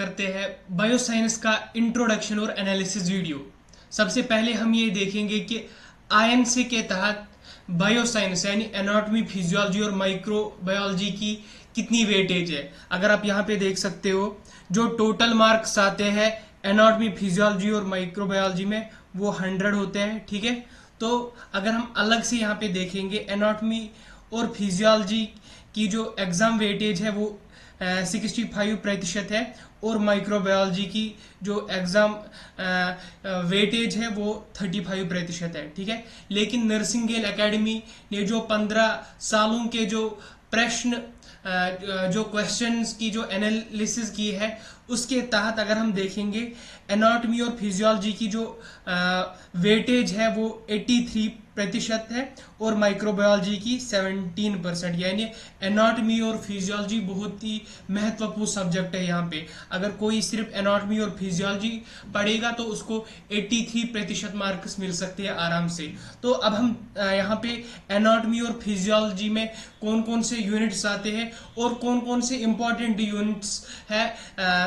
करते हैं बायोसाइंस का इंट्रोडक्शन और एनालिसिस वीडियो। सबसे पहले हम ये देखेंगे कि आईएनसी के तहत बायोसाइंस यानी एनाटॉमी, फिजियोलॉजी और माइक्रोबायोलॉजी की कितनी वेटेज है। अगर आप यहाँ पे देख सकते हो जो टोटल मार्क्स आते हैं एनाटॉमी, फिजियोलॉजी और माइक्रोबायोलॉजी में वो 100 होते हैं। ठीक है, तो अगर हम अलग से यहाँ पे देखेंगे एनाटॉमी और फिजियोलॉजी की जो एग्जाम वेटेज है वो 65% है और माइक्रोबायोलॉजी की जो एग्जाम वेटेज है वो 35% है। ठीक है, लेकिन नर्सिंगेल एकेडमी ने जो 15 सालों के जो प्रश्न जो क्वेश्चंस की जो एनालिसिस की है उसके तहत अगर हम देखेंगे एनाटॉमी और फिजियोलॉजी की जो वेटेज है वो 83% है और माइक्रोबायोलॉजी की 17%। यानी एनाटॉमी और फिजियोलॉजी बहुत ही महत्वपूर्ण सब्जेक्ट है। यहाँ पे अगर कोई सिर्फ एनाटॉमी और फिजियोलॉजी पढ़ेगा तो उसको 83% मार्क्स मिल सकते हैं आराम से। तो अब हम यहाँ पे एनाटॉमी और फिजियोलॉजी में कौन कौन से यूनिट्स आते हैं और कौन कौन से इंपॉर्टेंट यूनिट्स है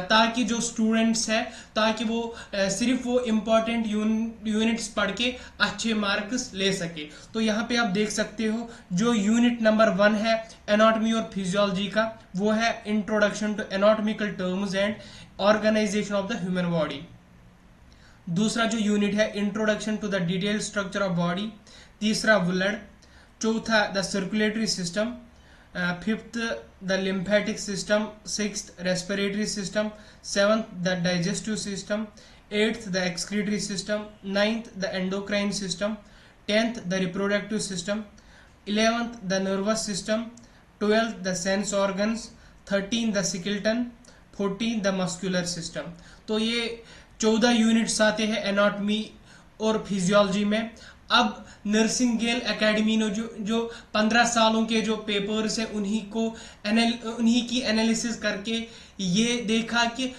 ताकि जो स्टूडेंट्स है ताकि वो सिर्फ वो इंपॉर्टेंट यूनिट्स पढ़ के अच्छे मार्क्स ले सके। तो यहाँ पे आप देख सकते हो जो यूनिट नंबर 1 है एनाटॉमी और फिजियोलॉजी का वो है introduction to anatomical terms and organisation of the human body. दूसरा जो यूनिट है introduction to the detailed structure of body. तीसरा ब्लड। चौथा the circulatory system. Fifth the lymphatic system. Sixth respiratory system. Seventh the digestive system. Eighth the excretory system. Ninth the endocrine system. 10th the reproductive system, 11th the nervous system, 12th the sense organs, 13th the skeleton, 14th the muscular system। तो ये 14 units आते हैं anatomy और physiology में। अब नर्सिंगेल academy ने जो 15 सालों के जो पेपर्स है उन्हीं की एनालिसिस करके ये देखा कि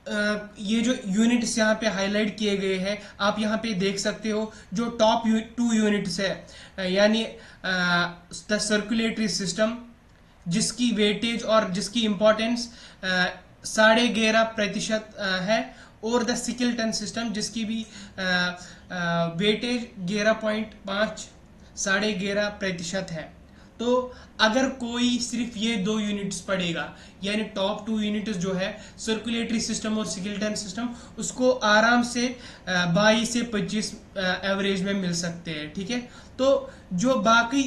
ये जो यूनिट्स यहाँ पे हाईलाइट किए गए हैं आप यहाँ पे देख सकते हो जो टॉप 2 यूनिट्स है यानी द सर्कुलेटरी सिस्टम जिसकी वेटेज और जिसकी इम्पोर्टेंस 11.5% है और द स्केलेटन सिस्टम जिसकी भी वेटेज 11.5 11.5% है। तो अगर कोई सिर्फ ये 2 यूनिट्स पढ़ेगा यानी टॉप 2 यूनिट्स जो है सर्कुलेटरी सिस्टम और स्केलेटन सिस्टम उसको आराम से 22 से 25 एवरेज में मिल सकते हैं। ठीक है, तो जो बाकी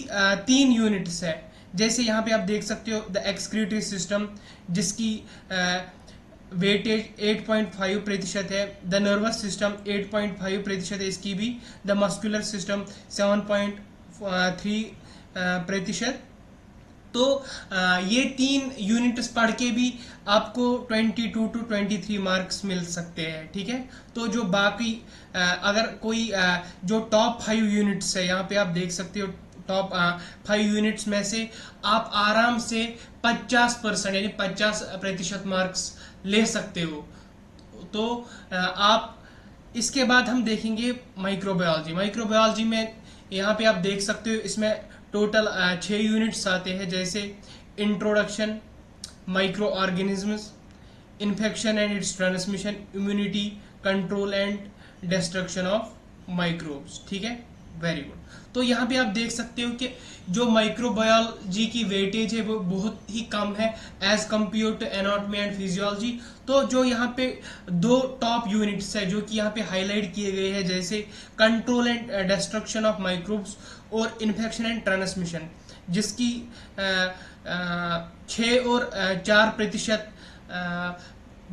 3 यूनिट्स है जैसे यहाँ पे आप देख सकते हो द एक्सक्रीटरी सिस्टम जिसकी वेटेज 8.5% है। द नर्वस सिस्टम 8.5% है इसकी भी। The muscular system 7.3%। तो ये 3 यूनिट्स पढ़ के भी आपको 22 to 23 मार्क्स मिल सकते हैं। ठीक है, तो जो बाकी अगर कोई जो टॉप 5 यूनिट्स है यहाँ पे आप देख सकते हो टॉप 5 यूनिट्स में से आप आराम से 50% यानी 50% मार्क्स ले सकते हो। तो आप इसके बाद हम देखेंगे माइक्रोबायोलॉजी। माइक्रोबायोलॉजी में यहाँ पे आप देख सकते हो इसमें टोटल 6 यूनिट्स आते हैं जैसे introduction, micro organisms, infection and it's transmission, immunity, control and destruction of microbes. ठीक है, वेरी गुड। तो यहाँ पे आप देख सकते हो कि जो माइक्रोबायोलॉजी की वेटेज है वो बहुत ही कम है as compare to anatomy and physiology. तो जो यहाँ पे 2 टॉप यूनिट्स है जो कि यहाँ पे हाईलाइट किए गए हैं जैसे control and destruction of microbes और इन्फेक्शन एंड ट्रांसमिशन जिसकी 6 और 4%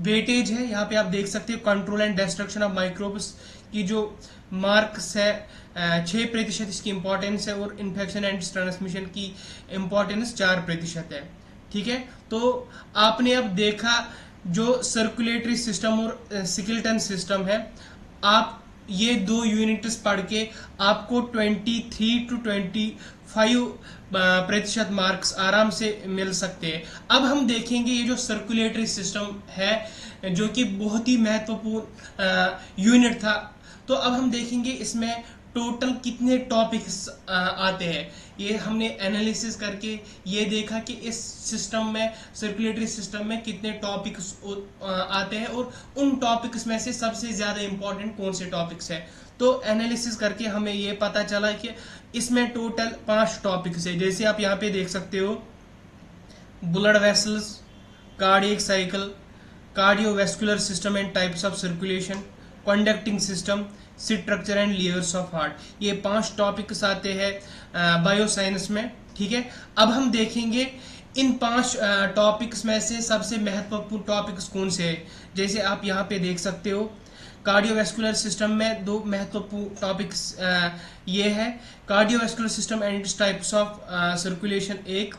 वेटेज है। यहाँ पे आप देख सकते हो control and destruction of microbes की जो मार्क्स है 6% इसकी इंपॉर्टेंस है और इन्फेक्शन एंड ट्रांसमिशन की इंपॉर्टेंस 4% है। ठीक है, तो आपने अब देखा जो सर्कुलेटरी सिस्टम और स्केलेटन सिस्टम है आप ये 2 यूनिट्स पढ़ के आपको 23 to 25% मार्क्स आराम से मिल सकते हैं। अब हम देखेंगे ये जो सर्कुलेटरी सिस्टम है जो कि बहुत ही महत्वपूर्ण यूनिट था। तो अब हम देखेंगे इसमें टोटल कितने टॉपिक्स आते हैं, ये हमने एनालिसिस करके ये देखा कि इस सिस्टम में, सर्कुलेटरी सिस्टम में कितने टॉपिक्स आते हैं और उन टॉपिक्स में से सबसे ज़्यादा इंपॉर्टेंट कौन से टॉपिक्स हैं। तो एनालिसिस करके हमें ये पता चला कि इसमें टोटल 5 टॉपिक्स है। जैसे आप यहाँ पे देख सकते हो, blood vessels, cardiac cycle, cardiovascular system and types of circulation, conducting system, structure and layers of heart. ये 5 टॉपिक्स आते हैं बायोसाइंस में, ठीक है। अब हम देखेंगे इन 5 टॉपिक्स में से सबसे महत्वपूर्ण टॉपिक्स कौन से हैं। जैसे आप यहाँ पे देख सकते हो, कार्डियोवैस्कुलर सिस्टम में 2 महत्वपूर्ण टॉपिक्स ये है, cardiovascular system and its types of circulation एक,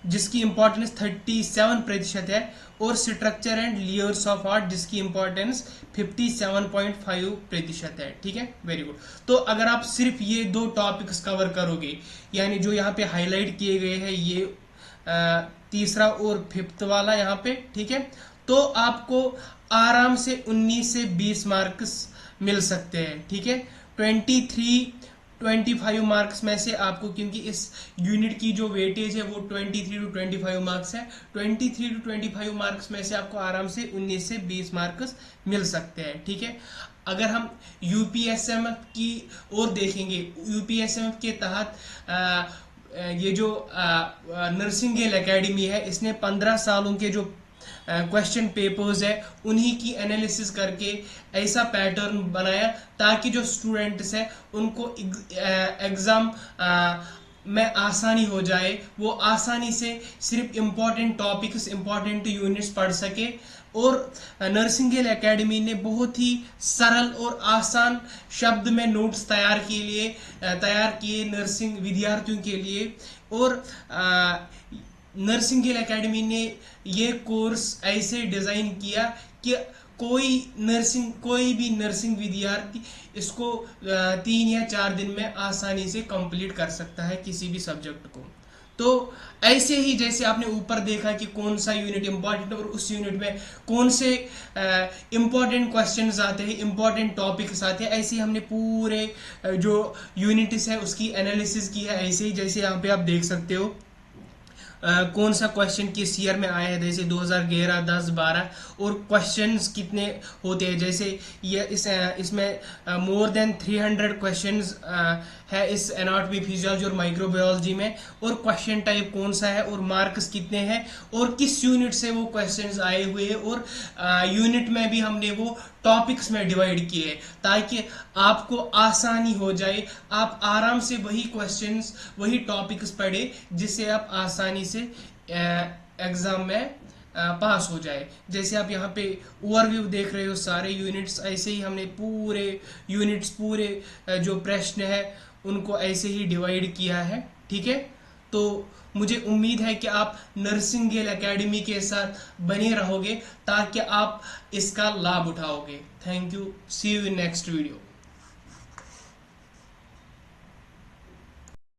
जिसकी इंपॉर्टेंस 37% है, और structure and layers of heart जिसकी इंपॉर्टेंस 57.5% है, ठीक है। Very good. तो अगर आप सिर्फ ये 2 टॉपिक्स कवर करोगे, यानी जो यहाँ पे हाईलाइट किए गए हैं, ये तीसरा और 5th वाला यहाँ पे, ठीक है, तो आपको आराम से 19 से 20 मार्क्स मिल सकते हैं, ठीक है। 25 मार्क्स में से आपको, क्योंकि इस यूनिट की जो वेटेज है वो 23 to 25 मार्क्स है, 23 to 25 मार्क्स में से आपको आराम से 19 से 20 मार्क्स मिल सकते हैं, ठीक है। अगर हम यूपीएसएमएफ की ओर देखेंगे, यूपीएसएमएफ के तहत ये जो नर्सिंग एकेडमी है, इसने 15 सालों के जो क्वेश्चन पेपर्स है उन्हीं की एनालिसिस करके ऐसा पैटर्न बनाया ताकि जो स्टूडेंट्स है उनको एग्जाम में आसानी हो जाए, वो आसानी से सिर्फ इम्पोर्टेंट टॉपिक्स, इम्पोर्टेंट यूनिट्स पढ़ सके। और नर्सिंग एकेडमी ने बहुत ही सरल और आसान शब्द में नोट्स तैयार किए नर्सिंग विद्यार्थियों के लिए। और नर्सिंग एकेडमी ने ये कोर्स ऐसे डिज़ाइन किया कि कोई भी नर्सिंग विद्यार्थी इसको 3 या 4 दिन में आसानी से कंप्लीट कर सकता है किसी भी सब्जेक्ट को। तो ऐसे ही जैसे आपने यूपर देखा कि कौन सा यूनिट इम्पॉर्टेंट और उस यूनिट में कौन से इम्पॉर्टेंट क्वेश्चन्स आते हैं, इम्पॉर्टेंट टॉपिक्स आते हैं, ऐसे ही हमने पूरे जो यूनिट्स है उसकी एनालिसिस की है। ऐसे ही जैसे यहाँ पे आप देख सकते हो कौन सा क्वेश्चन किस ईयर में आया है, जैसे 2011, 10, 12, और क्वेश्चंस कितने होते हैं। जैसे ये इसमें मोर देन 300 क्वेश्चंस है इस एनाटॉमी, फिजियोलॉजी और माइक्रोबायोलॉजी में, और क्वेश्चन टाइप कौन सा है और मार्क्स कितने हैं और किस यूनिट से वो क्वेश्चंस आए हुए हैं, और यूनिट में भी हमने वो टॉपिक्स में डिवाइड किए ताकि आपको आसानी हो जाए, आप आराम से वही क्वेश्चंस, वही टॉपिक्स पढ़े जिससे आप आसानी से एग्जाम में पास हो जाए। जैसे आप यहाँ पे ओवरव्यू देख रहे हो सारे यूनिट्स, ऐसे ही हमने पूरे यूनिट्स, पूरे जो प्रश्न है उनको ऐसे ही डिवाइड किया है, ठीक है। तो मुझे उम्मीद है कि आप नर्सिंग एकेडमी के साथ बने रहोगे ताकि आप इसका लाभ उठाओगे। Thank you, see you in next video.